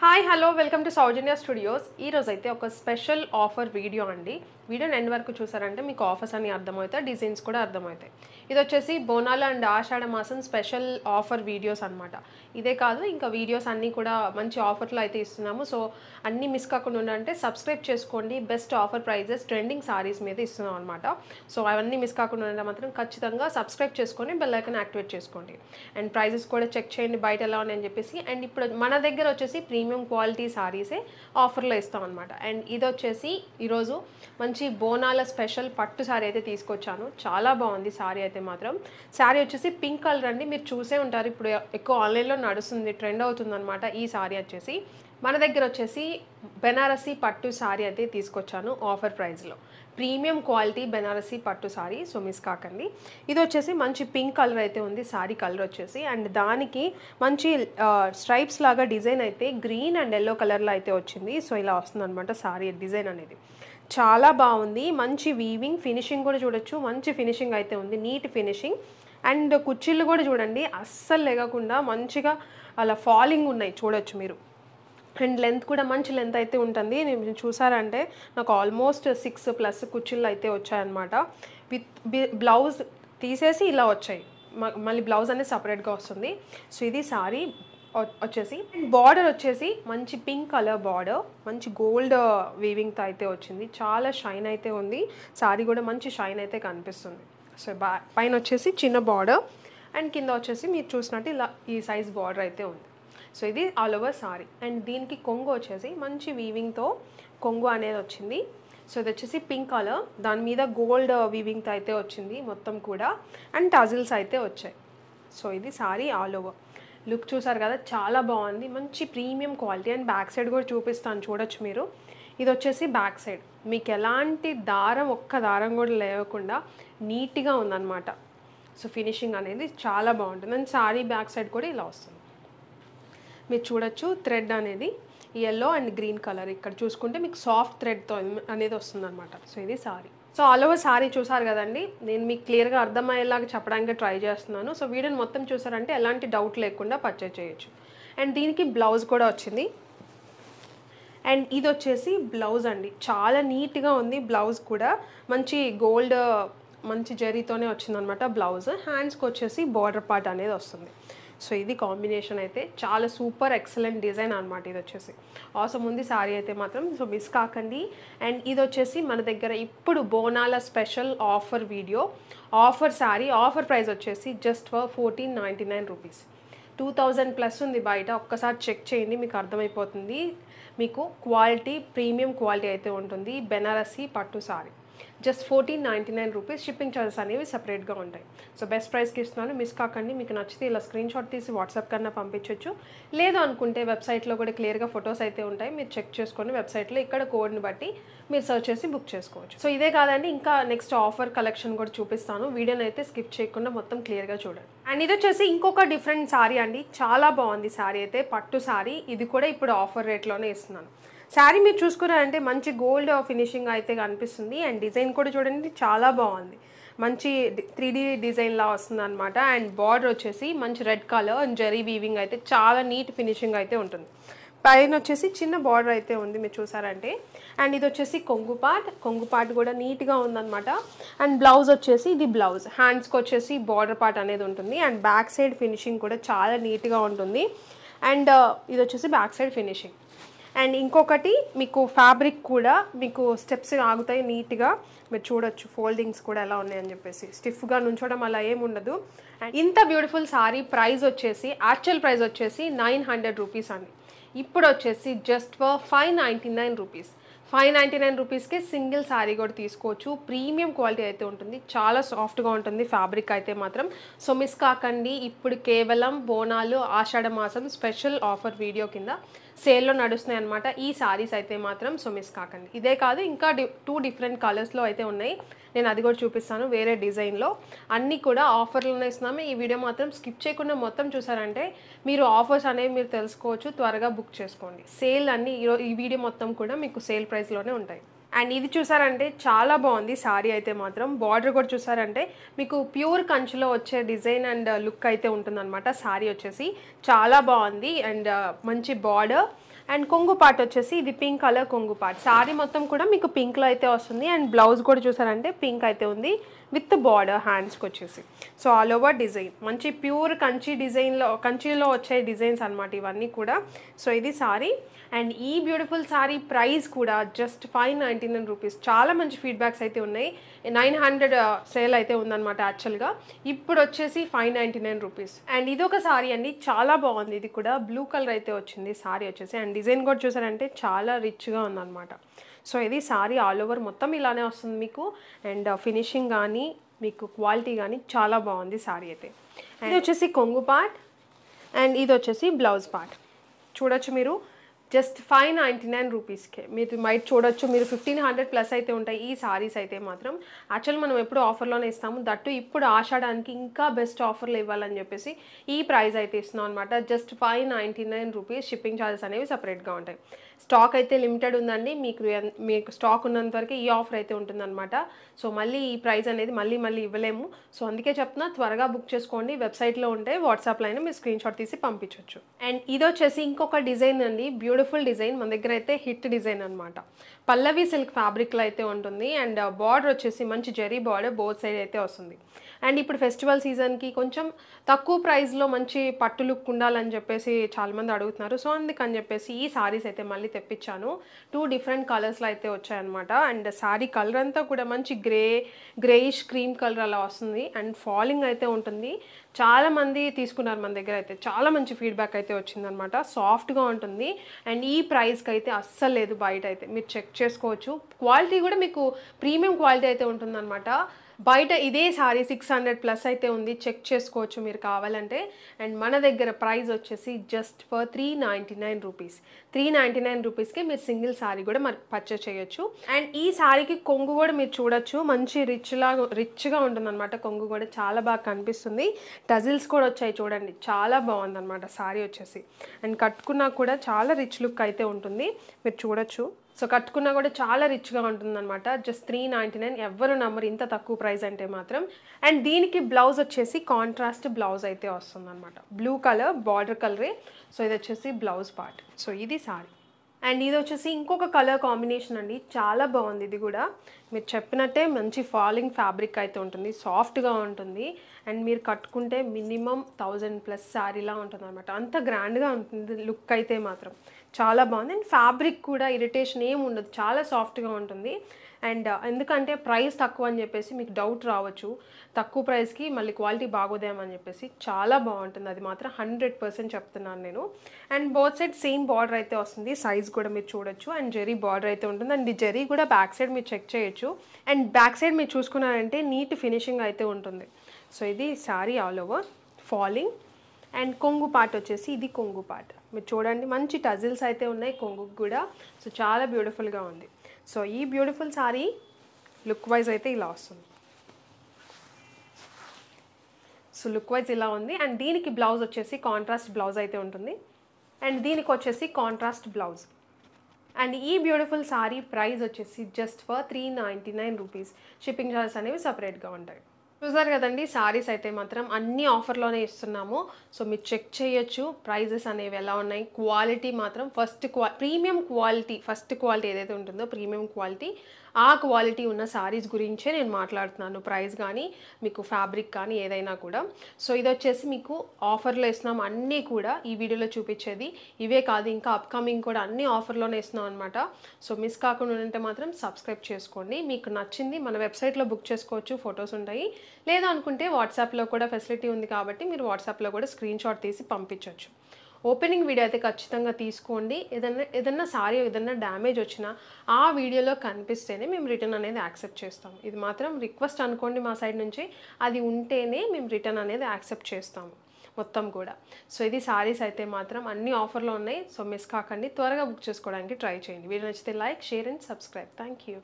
Hi hello welcome to Soujanya studios. ఈరోజు అయితే ఒక స్పెషల్ ఆఫర్ వీడియో అండి. వీడియోని ఎండ్ వరకు చూసారంటే మీకు ఆఫర్స్ అన్ని అర్థమవుతాయి, డిజైన్స్ కూడా అర్థమవుతాయి. ఇది వచ్చేసి బోనాలు అండ్ ఆషాఢ మాసం స్పెషల్ ఆఫర్ వీడియోస్ అనమాట. ఇదే కాదు ఇంకా వీడియోస్ అన్నీ కూడా మంచి ఆఫర్లో అయితే ఇస్తున్నాము. సో అన్నీ మిస్ కాకుండా ఉండాలంటే సబ్స్క్రైబ్ చేసుకోండి. Best offer prizes trending saris మీద ఇస్తున్నాం అనమాట. సో అవన్నీ మిస్ కాకుండా ఉంటే మాత్రం ఖచ్చితంగా సబ్స్క్రైబ్ చేసుకొని బెల్ ఐకాన్ యాక్టివేట్ చేసుకోండి. అండ్ ప్రైజెస్ కూడా చెక్ చేయండి బయట ఎలా ఉన్నాయని చెప్పేసి. అండ్ ఇప్పుడు మన దగ్గర వచ్చేసి ప్రీమియం క్వాలిటీ సారీసే ఆఫర్లో ఇస్తాం అనమాట. అండ్ ఇది వచ్చేసి ఈరోజు మంచి బోనాల స్పెషల్ పట్టు సారీ అయితే తీసుకొచ్చాను. చాలా బాగుంది సారీ అయితే మాత్రం. సారీ వచ్చేసి పింక్ కలర్ అండి. మీరు చూసే ఉంటారు, ఇప్పుడు ఎక్కువ ఆన్లైన్లో నడుస్తుంది, ట్రెండ్ అవుతుంది అనమాట ఈ సారీ వచ్చేసి. మన దగ్గర వచ్చేసి బెనారసీ పట్టు సారీ అయితే తీసుకొచ్చాను ఆఫర్ ప్రైస్లో. ప్రీమియం క్వాలిటీ బెనారసీ పట్టు సారీ, సో మిస్ కాకండి. ఇది వచ్చేసి మంచి పింక్ కలర్ అయితే ఉంది సారీ కలర్ వచ్చేసి. అండ్ దానికి మంచి స్ట్రైప్స్ లాగా డిజైన్ అయితే గ్రీన్ అండ్ ఎల్లో కలర్లో అయితే వచ్చింది. సో ఇలా వస్తుంది అనమాట సారీ డిజైన్ అనేది. చాలా బాగుంది. మంచి వీవింగ్ ఫినిషింగ్ కూడా చూడొచ్చు, మంచి ఫినిషింగ్ అయితే ఉంది, నీట్ ఫినిషింగ్. అండ్ కుచ్చిళ్ళు కూడా చూడండి అస్సలు లేకుండా మంచిగా అలా ఫాలింగ్ ఉన్నాయి చూడొచ్చు మీరు. అండ్ లెంత్ కూడా మంచి లెంత్ అయితే ఉంటుంది. నేను చూసారంటే నాకు ఆల్మోస్ట్ 6+ కుచ్చిళ్ళు అయితే వచ్చాయన్నమాట. విత్ బ్లౌజ్ తీసేసి ఇలా వచ్చాయి, మళ్ళీ బ్లౌజ్ అనేది సపరేట్గా వస్తుంది. సో ఇది సారీ వచ్చేసి. బార్డర్ వచ్చేసి మంచి పింక్ కలర్ బార్డర్, మంచి గోల్డ్ వీవింగ్తో అయితే వచ్చింది. చాలా షైన్ అయితే ఉంది సారీ కూడా, మంచి షైన్ అయితే కనిపిస్తుంది. సో పైన వచ్చేసి చిన్న బార్డర్ అండ్ కింద వచ్చేసి మీరు చూసినట్టు ఇలా ఈ సైజ్ బార్డర్ అయితే ఉంది. సో ఇది ఆల్ ఓవర్ సారీ. అండ్ దీనికి కొంగు వచ్చేసి మంచి వీవింగ్తో కొంగు అనేది వచ్చింది. సో ఇది వచ్చేసి పింక్ కలర్, దాని మీద గోల్డ్ వీవింగ్తో అయితే వచ్చింది మొత్తం కూడా. అండ్ టజిల్స్ అయితే వచ్చాయి. సో ఇది సారీ ఆల్ ఓవర్ లుక్ చూసారు కదా, చాలా బాగుంది, మంచి premium quality. And back side కూడా చూపిస్తాను చూడొచ్చు మీరు. ఇది వచ్చేసి బ్యాక్ సైడ్ మీకు ఎలాంటి దారం, ఒక్క దారం కూడా లేకుండా నీట్గా ఉందన్నమాట. సో ఫినిషింగ్ అనేది చాలా బాగుంటుంది. అండ్ సారీ బ్యాక్ సైడ్ కూడా ఇలా వస్తుంది. మీరు చూడొచ్చు థ్రెడ్ అనేది ఎల్లో అండ్ గ్రీన్ కలర్, ఇక్కడ చూసుకుంటే మీకు సాఫ్ట్ థ్రెడ్తో అనేది వస్తుంది అనమాట. సో ఇది sorry. So all over sorry చూసారు కదండి. నేను మీకు క్లియర్గా అర్థమయ్యేలాగా చెప్పడానికి ట్రై చేస్తున్నాను. సో వీడియోని మొత్తం చూసారంటే ఎలాంటి డౌట్ లేకుండా పర్చేజ్ చేయొచ్చు. అండ్ దీనికి బ్లౌజ్ కూడా వచ్చింది. అండ్ ఇది వచ్చేసి బ్లౌజ్ అండి, చాలా నీట్గా ఉంది బ్లౌజ్ కూడా. మంచి గోల్డ్ మంచి జరీతోనే వచ్చిందనమాట బ్లౌజ్. హ్యాండ్స్కి వచ్చేసి బార్డర్ పార్ట్ అనేది వస్తుంది. సో ఇది కాంబినేషన్ అయితే చాలా సూపర్ ఎక్సలెంట్ డిజైన్ అనమాట. ఇది వచ్చేసి ఆసమ్ ఉంది సారీ అయితే మాత్రం, సో మిస్ కాకండి. అండ్ ఇది వచ్చేసి మన దగ్గర ఇప్పుడు బోనాల special offer video, offer sorry. Offer price వచ్చేసి జస్ట్ ఫర్ 1499 రూపీస్. 2000+ ఉంది బయట, ఒక్కసారి చెక్ చేయండి మీకు అర్థమైపోతుంది. మీకు క్వాలిటీ ప్రీమియం క్వాలిటీ అయితే ఉంటుంది. బెనారసీ పట్టు sorry just 1499 rupees. Shipping charges అనేవి సపరేట్గా ఉంటాయి. సో బెస్ట్ ప్రైస్కి ఇస్తున్నాను, మిస్ కాకండి. మీకు నచ్చితే ఇలా స్క్రీన్ షాట్ తీసి వాట్సాప్ కన్నా పంపించవచ్చు. లేదు అనుకుంటే వెబ్సైట్లో కూడా క్లియర్గా ఫొటోస్ అయితే ఉంటాయి, మీరు చెక్ చేసుకొని వెబ్సైట్లో ఇక్కడ కోడ్ని బట్టి మీరు సర్చ్ చేసి బుక్ చేసుకోవచ్చు. సో ఇదే కాదండి, ఇంకా నెక్స్ట్ ఆఫర్ కలెక్షన్ కూడా చూపిస్తాను. వీడియోని అయితే స్కిప్ చేయకుండా మొత్తం క్లియర్గా చూడండి. అండ్ ఇది వచ్చేసి ఇంకొక డిఫరెంట్ సారీ అండి, చాలా బాగుంది సారీ అయితే, పట్టు సారీ. ఇది కూడా ఇప్పుడు ఆఫర్ రేట్లోనే ఇస్తున్నాను. శారీ మీరు చూసుకున్నారంటే మంచి గోల్డ్ ఫినిషింగ్ అయితే కనిపిస్తుంది. అండ్ డిజైన్ కూడా చూడండి చాలా బాగుంది, మంచి 3D డిజైన్లా వస్తుంది అనమాట. అండ్ బార్డర్ వచ్చేసి మంచి red colour and zari weaving అయితే చాలా నీట్ ఫినిషింగ్ అయితే ఉంటుంది. పైన వచ్చేసి చిన్న బార్డర్ అయితే ఉంది మీరు చూసారంటే. అండ్ ఇది వచ్చేసి కొంగు పార్ట్ కూడా నీట్గా ఉందన్నమాట. అండ్ బ్లౌజ్ వచ్చేసి ఇది బ్లౌజ్, హ్యాండ్స్కి వచ్చేసి బార్డర్ పార్ట్ అనేది ఉంటుంది. అండ్ బ్యాక్ సైడ్ ఫినిషింగ్ కూడా చాలా నీట్గా ఉంటుంది. అండ్ ఇది వచ్చేసి బ్యాక్ సైడ్ ఫినిషింగ్. అండ్ ఇంకొకటి మీకు ఫ్యాబ్రిక్ కూడా మీకు స్టెప్స్ ఆగుతాయి నీట్గా, మీరు చూడొచ్చు ఫోల్డింగ్స్ కూడా ఎలా ఉన్నాయని చెప్పేసి. స్టిఫ్గా నుంచోడం అలా ఏమి ఉండదు. అండ్ ఇంత బ్యూటిఫుల్ సారీ ప్రైస్ వచ్చేసి యాక్చువల్ ప్రైస్ వచ్చేసి 900 రూపీస్ అండి. ఇప్పుడు వచ్చేసి జస్ట్ ఫర్ 599 రూపీస్. 599 రూపీస్కి సింగిల్ శారీ కూడా తీసుకోవచ్చు. ప్రీమియం క్వాలిటీ అయితే ఉంటుంది, చాలా సాఫ్ట్గా ఉంటుంది ఫ్యాబ్రిక్ అయితే మాత్రం. సో మిస్ కాకండి. ఇప్పుడు కేవలం బోనాలు ఆషాఢ మాసం స్పెషల్ ఆఫర్ వీడియో కింద సేల్లో నడుస్తున్నాయి అనమాట ఈ సారీస్ అయితే మాత్రం. సో మిస్ కాకండి. ఇదే కాదు ఇంకా 2 డిఫరెంట్ కలర్స్లో అయితే ఉన్నాయి, నేను అది కూడా చూపిస్తాను వేరే డిజైన్లో. అన్నీ కూడా ఆఫర్లోనే ఇస్తున్నాము. ఈ వీడియో మాత్రం స్కిప్ చేయకుండా మొత్తం చూసారంటే మీరు ఆఫర్స్ అనేవి మీరు తెలుసుకోవచ్చు. త్వరగా బుక్ చేసుకోండి. సేల్ అన్నీ ఈ వీడియో మొత్తం కూడా మీకు సేల్ ప్రైస్లోనే ఉంటాయి. అండ్ ఇది చూసారంటే చాలా బాగుంది సారీ అయితే మాత్రం. బార్డర్ కూడా చూసారంటే మీకు ప్యూర్ కంచిలో వచ్చే డిజైన్ అండ్ లుక్ అయితే ఉంటుందన్నమాట. సారీ వచ్చేసి చాలా బాగుంది. అండ్ మంచి బార్డర్ అండ్ కొంగు పార్ట్ వచ్చేసి ఇది పింక్ కలర్ కొంగు పార్ట్. సారీ మొత్తం కూడా మీకు పింక్లో అయితే వస్తుంది. అండ్ బ్లౌజ్ కూడా చూసారంటే పింక్ అయితే ఉంది విత్ బార్డర్ హ్యాండ్స్కి వచ్చేసి. సో ఆల్ ఓవర్ డిజైన్ మంచి ప్యూర్ కంచి డిజైన్లో, కంచిలో వచ్చే డిజైన్స్ అనమాట ఇవన్నీ కూడా. సో ఇది సారీ. అండ్ ఈ బ్యూటిఫుల్ సారీ ప్రైస్ కూడా జస్ట్ 599 రూపీస్. చాలా మంచి ఫీడ్బ్యాక్స్ అయితే ఉన్నాయి. 900 సేల్ అయితే ఉందన్నమాట యాక్చువల్గా. ఇప్పుడు వచ్చేసి 599 రూపీస్. అండ్ ఇది ఒక సారీ అండి, చాలా బాగుంది. ఇది కూడా బ్లూ కలర్ అయితే వచ్చింది సారీ వచ్చేసి. అండ్ డిజైన్ కూడా చూసారంటే చాలా రిచ్గా ఉందన్నమాట. సో ఇది సారీ ఆల్ ఓవర్ మొత్తం ఇలానే వస్తుంది మీకు. అండ్ ఫినిషింగ్ కానీ మీకు క్వాలిటీ కానీ చాలా బాగుంది సారీ అయితే. ఇది వచ్చేసి కొంగు పార్ట్ అండ్ ఇది వచ్చేసి బ్లౌజ్ పార్ట్. చూడొచ్చు మీరు జస్ట్ 599 రూపీస్కే మీరు బయట చూడొచ్చు. మీరు 1500 ప్లస్ అయితే ఉంటాయి ఈ సారీస్ అయితే మాత్రం. యాక్చువల్ మనం ఎప్పుడు ఆఫర్లోనే ఇస్తాము, దట్టు ఇప్పుడు ఆషాఢానికి ఇంకా బెస్ట్ ఆఫర్లు ఇవ్వాలని చెప్పేసి ఈ ప్రైస్ అయితే ఇస్తున్నాం అనమాట. Just 599 rupees. షిప్పింగ్ ఛార్జెస్ అనేవి సపరేట్గా ఉంటాయి. స్టాక్ అయితే లిమిటెడ్ ఉందండి. మీకు స్టాక్ ఉన్నంత వరకు ఈ ఆఫర్ అయితే ఉంటుందన్నమాట. సో మళ్ళీ ఈ ప్రైస్ అనేది మళ్ళీ ఇవ్వలేము. సో అందుకే చెప్తున్నా, త్వరగా బుక్ చేసుకోండి. వెబ్సైట్లో ఉంటే వాట్సాప్లో అయినా మీరు స్క్రీన్ షాట్ తీసి పంపించవచ్చు. అండ్ ఇది వచ్చేసి ఇంకొక డిజైన్ అండి, బ్యూటిఫుల్ డిజైన్. మన దగ్గర అయితే హిట్ డిజైన్ అనమాట. పల్లవి సిల్క్ ఫ్యాబ్రిక్లో అయితే ఉంటుంది. అండ్ బార్డర్ వచ్చేసి మంచి జరీ బార్డర్ బోత్ సైడ్ అయితే వస్తుంది. అండ్ ఇప్పుడు ఫెస్టివల్ సీజన్కి కొంచెం తక్కువ ప్రైస్లో మంచి పట్టు లుక్ ఉండాలని చెప్పేసి చాలామంది అడుగుతున్నారు. సో అందుకని చెప్పేసి ఈ సారీస్ అయితే మళ్ళీ తెప్పించాను. 2 డిఫరెంట్ కలర్స్లో అయితే వచ్చాయన్నమాట. అండ్ సారీ కలర్ అంతా కూడా మంచి గ్రేయిష్ క్రీమ్ కలర్ అలా వస్తుంది. అండ్ ఫాలింగ్ అయితే ఉంటుంది. చాలామంది తీసుకున్నారు మన దగ్గర అయితే. చాలా మంచి ఫీడ్బ్యాక్ అయితే వచ్చిందనమాట. సాఫ్ట్గా ఉంటుంది. అండ్ ఈ ప్రైస్కి అయితే అస్సలు లేదు బయట అయితే. మీరు చెక్ చేసుకోవచ్చు. క్వాలిటీ కూడా మీకు ప్రీమియం క్వాలిటీ అయితే ఉంటుందన్నమాట. బయట ఇదే సారీ 600 ప్లస్ అయితే ఉంది, చెక్ చేసుకోవచ్చు మీరు కావాలంటే. అండ్ మన దగ్గర ప్రైస్ వచ్చేసి జస్ట్ ఫర్ 399 రూపీస్. 399 రూపీస్కి మీరు సింగిల్ సారీ కూడా మరి పర్చేస్ చేయొచ్చు. అండ్ ఈ సారీకి కొంగు కూడా మీరు చూడొచ్చు, మంచి రిచ్గా ఉంటుంది అనమాట. కొంగు కూడా చాలా బాగా కనిపిస్తుంది. టజిల్స్ కూడా వచ్చాయి చూడండి, చాలా బాగుందన్నమాట సారీ వచ్చేసి. అండ్ కట్టుకున్నా కూడా చాలా రిచ్ లుక్ అయితే ఉంటుంది, మీరు చూడొచ్చు. సో కట్టుకున్నా కూడా చాలా రిచ్గా ఉంటుందన్నమాట. జస్ట్ 399. ఎవరు నమ్మరు ఇంత తక్కువ ప్రైస్ అంటే మాత్రం. అండ్ దీనికి బ్లౌజ్ వచ్చేసి కాంట్రాస్ట్ బ్లౌజ్ అయితే వస్తుందన్నమాట. బ్లూ కలర్ బార్డర్ కలరే. సో ఇది వచ్చేసి బ్లౌజ్ పార్ట్. సో ఇది సారీ. అండ్ ఇది వచ్చేసి ఇంకొక కలర్ కాంబినేషన్ అండి, చాలా బాగుంది. ఇది కూడా మీరు చెప్పినట్టే మంచి ఫాలింగ్ ఫ్యాబ్రిక్ అయితే ఉంటుంది, సాఫ్ట్గా ఉంటుంది. అండ్ మీరు కట్టుకుంటే మినిమం 1000 ప్లస్ శారీలా ఉంటుంది అనమాట. అంత గ్రాండ్గా ఉంటుంది లుక్ అయితే మాత్రం. చాలా బాగుంది. అండ్ ఫ్యాబ్రిక్ కూడా ఇరిటేషన్ ఏమి ఉండదు, చాలా సాఫ్ట్గా ఉంటుంది. అండ్ ఎందుకంటే ప్రైస్ తక్కువ అని చెప్పేసి మీకు డౌట్ రావచ్చు, తక్కువ ప్రైస్కి మళ్ళీ క్వాలిటీ బాగోదేమని చెప్పేసి. చాలా బాగుంటుంది, అది మాత్రం 100% చెప్తున్నాను నేను. And both side same border అయితే వస్తుంది, సైజ్ కూడా మీరు చూడొచ్చు. అండ్ జెరీ బార్డర్ అయితే ఉంటుంది. అండ్ ఈ జెరీ కూడా బ్యాక్ సైడ్ మీరు చెక్ చేయొచ్చు. అండ్ బ్యాక్ సైడ్ మీరు చూసుకున్నారంటే నీట్ ఫినిషింగ్ అయితే ఉంటుంది. సో ఇది sari all over falling. And కొంగు పార్ట్ వచ్చేసి ఇది కొంగు పార్ట్. మీరు చూడండి మంచి టజిల్స్ అయితే ఉన్నాయి కొంగుకు కూడా. సో చాలా బ్యూటిఫుల్గా ఉంది. సో ఈ బ్యూటిఫుల్ సారీ లుక్ వైజ్ అయితే ఇలా వస్తుంది. సో లుక్ వైజ్ ఇలా ఉంది. అండ్ దీనికి బ్లౌజ్ వచ్చేసి కాంట్రాస్ట్ బ్లౌజ్ అయితే ఉంటుంది. అండ్ దీనికి వచ్చేసి కాంట్రాస్ట్ బ్లౌజ్. అండ్ ఈ బ్యూటిఫుల్ సారీ ప్రైస్ వచ్చేసి just for 399 rupees. Shipping charges అనేవి సపరేట్గా ఉంటాయి. చూసారు కదండి, సారీస్ అయితే మాత్రం అన్ని ఆఫర్లోనే ఇస్తున్నాము. సో మీరు చెక్ చేయొచ్చు ప్రైజెస్ అనేవి ఎలా ఉన్నాయి. క్వాలిటీ మాత్రం ప్రీమియం క్వాలిటీ, ఫస్ట్ క్వాలిటీ ఏదైతే ఉంటుందో ప్రీమియం క్వాలిటీ, ఆ క్వాలిటీ ఉన్న సారీస్ గురించే నేను మాట్లాడుతున్నాను. ప్రైస్ కానీ మీకు ఫ్యాబ్రిక్ కానీ ఏదైనా కూడా. సో ఇది వచ్చేసి మీకు ఆఫర్లో ఇస్తున్నాం అన్నీ కూడా. ఈ వీడియోలో చూపించేది ఇవే కాదు, ఇంకా అప్కమింగ్ కూడా అన్ని ఆఫర్లోనే ఇస్తున్నాం అనమాట. సో మిస్ కాకుండా ఉంటే మాత్రం సబ్స్క్రైబ్ చేసుకోండి. మీకు నచ్చింది మన వెబ్సైట్లో బుక్ చేసుకోవచ్చు, ఫొటోస్ ఉంటాయి. లేదు అనుకుంటే వాట్సాప్లో కూడా ఫెసిలిటీ ఉంది కాబట్టి మీరు వాట్సాప్లో కూడా స్క్రీన్ షాట్ తీసి పంపించవచ్చు. ఓపెనింగ్ వీడియో అయితే ఖచ్చితంగా తీసుకోండి. ఏదన్నా సారీ ఏదన్నా డ్యామేజ్ వచ్చినా ఆ వీడియోలో కనిపిస్తేనే మేము రిటర్న్ అనేది యాక్సెప్ట్ చేస్తాము. ఇది మాత్రం రిక్వెస్ట్ అనుకోండి మా సైడ్ నుంచి. అది ఉంటేనే మేము రిటర్న్ అనేది యాక్సెప్ట్ చేస్తాము మొత్తం కూడా. సో ఇది సారీస్ అయితే మాత్రం అన్ని ఆఫర్లో ఉన్నాయి. సో మిస్ కాకండి, త్వరగా బుక్ చేసుకోవడానికి ట్రై చేయండి. వీడియో నచ్చితే like, share and subscribe. Thank you.